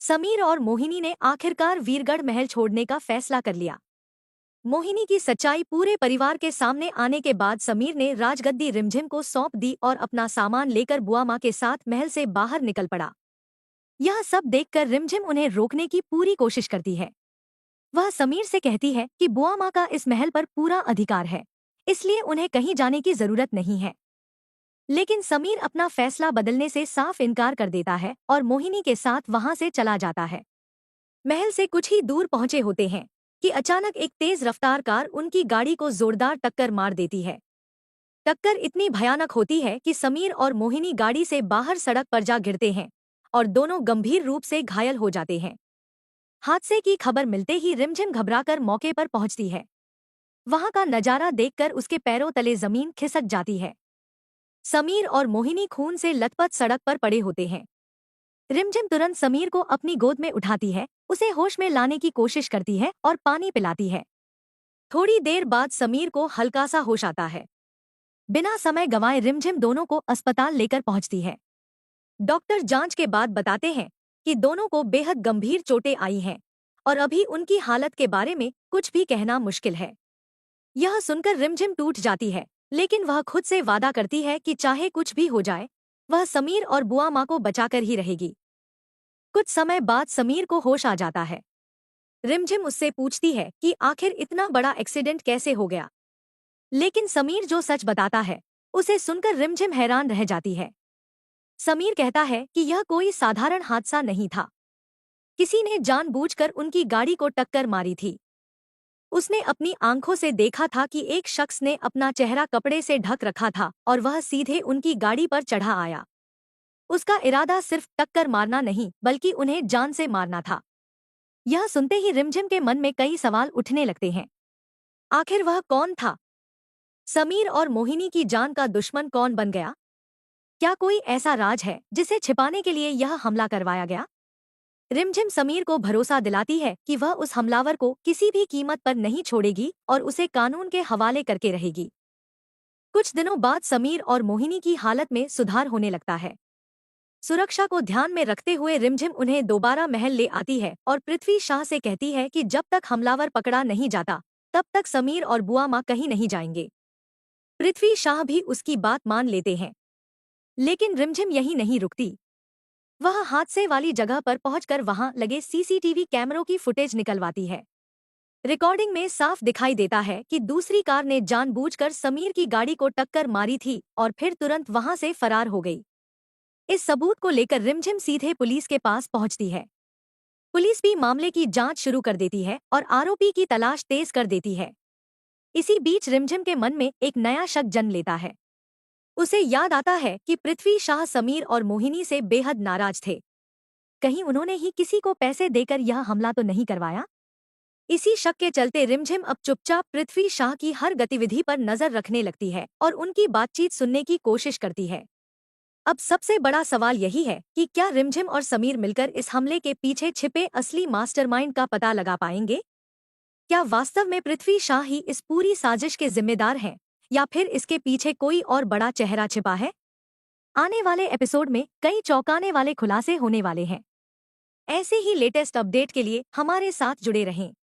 समीर और मोहिनी ने आखिरकार वीरगढ़ महल छोड़ने का फैसला कर लिया। मोहिनी की सच्चाई पूरे परिवार के सामने आने के बाद समीर ने राजगद्दी रिमझिम को सौंप दी और अपना सामान लेकर बुआ माँ के साथ महल से बाहर निकल पड़ा। यह सब देखकर रिमझिम उन्हें रोकने की पूरी कोशिश करती है। वह समीर से कहती है कि बुआ माँ का इस महल पर पूरा अधिकार है, इसलिए उन्हें कहीं जाने की जरूरत नहीं है। लेकिन समीर अपना फैसला बदलने से साफ इनकार कर देता है और मोहिनी के साथ वहां से चला जाता है। महल से कुछ ही दूर पहुंचे होते हैं कि अचानक एक तेज रफ्तार कार उनकी गाड़ी को जोरदार टक्कर मार देती है। टक्कर इतनी भयानक होती है कि समीर और मोहिनी गाड़ी से बाहर सड़क पर जा गिरते हैं और दोनों गंभीर रूप से घायल हो जाते हैं। हादसे की खबर मिलते ही रिमझिम घबराकर मौके पर पहुंचती है। वहां का नजारा देखकर उसके पैरों तले जमीन खिसक जाती है। समीर और मोहिनी खून से लथपथ सड़क पर पड़े होते हैं। रिमझिम तुरंत समीर को अपनी गोद में उठाती है, उसे होश में लाने की कोशिश करती है और पानी पिलाती है। थोड़ी देर बाद समीर को हल्का सा होश आता है। बिना समय गंवाए रिमझिम दोनों को अस्पताल लेकर पहुंचती है। डॉक्टर जांच के बाद बताते हैं कि दोनों को बेहद गंभीर चोटें आई हैं और अभी उनकी हालत के बारे में कुछ भी कहना मुश्किल है। यह सुनकर रिमझिम टूट जाती है, लेकिन वह खुद से वादा करती है कि चाहे कुछ भी हो जाए, वह समीर और बुआ माँ को बचाकर ही रहेगी। कुछ समय बाद समीर को होश आ जाता है। रिमझिम उससे पूछती है कि आखिर इतना बड़ा एक्सीडेंट कैसे हो गया, लेकिन समीर जो सच बताता है उसे सुनकर रिमझिम हैरान रह जाती है। समीर कहता है कि यह कोई साधारण हादसा नहीं था, किसी ने जानबूझकर उनकी गाड़ी को टक्कर मारी थी। उसने अपनी आंखों से देखा था कि एक शख्स ने अपना चेहरा कपड़े से ढक रखा था और वह सीधे उनकी गाड़ी पर चढ़ा आया। उसका इरादा सिर्फ टक्कर मारना नहीं बल्कि उन्हें जान से मारना था। यह सुनते ही रिमझिम के मन में कई सवाल उठने लगते हैं। आखिर वह कौन था? समीर और मोहिनी की जान का दुश्मन कौन बन गया? क्या कोई ऐसा राज है जिसे छिपाने के लिए यह हमला करवाया गया? रिमझिम समीर को भरोसा दिलाती है कि वह उस हमलावर को किसी भी कीमत पर नहीं छोड़ेगी और उसे कानून के हवाले करके रहेगी। कुछ दिनों बाद समीर और मोहिनी की हालत में सुधार होने लगता है। सुरक्षा को ध्यान में रखते हुए रिमझिम उन्हें दोबारा महल ले आती है और पृथ्वी शाह से कहती है कि जब तक हमलावर पकड़ा नहीं जाता तब तक समीर और बुआ माँ कहीं नहीं जाएंगे। पृथ्वी शाह भी उसकी बात मान लेते हैं, लेकिन रिमझिम यहीं नहीं रुकती। वह हादसे वाली जगह पर पहुंचकर वहां लगे सीसीटीवी कैमरों की फुटेज निकलवाती है। रिकॉर्डिंग में साफ दिखाई देता है कि दूसरी कार ने जानबूझकर समीर की गाड़ी को टक्कर मारी थी और फिर तुरंत वहां से फरार हो गई। इस सबूत को लेकर रिमझिम सीधे पुलिस के पास पहुंचती है। पुलिस भी मामले की जांच शुरू कर देती है और आरोपी की तलाश तेज कर देती है। इसी बीच रिमझिम के मन में एक नया शक जन्म लेता है। उसे याद आता है कि पृथ्वी शाह समीर और मोहिनी से बेहद नाराज थे। कहीं उन्होंने ही किसी को पैसे देकर यह हमला तो नहीं करवाया? इसी शक के चलते रिमझिम अब चुपचाप पृथ्वी शाह की हर गतिविधि पर नजर रखने लगती है और उनकी बातचीत सुनने की कोशिश करती है। अब सबसे बड़ा सवाल यही है कि क्या रिमझिम और समीर मिलकर इस हमले के पीछे छिपे असली मास्टरमाइंड का पता लगा पाएंगे? क्या वास्तव में पृथ्वी शाह ही इस पूरी साजिश के जिम्मेदार हैं, या फिर इसके पीछे कोई और बड़ा चेहरा छिपा है? आने वाले एपिसोड में कई चौंकाने वाले खुलासे होने वाले हैं। ऐसे ही लेटेस्ट अपडेट के लिए हमारे साथ जुड़े रहें।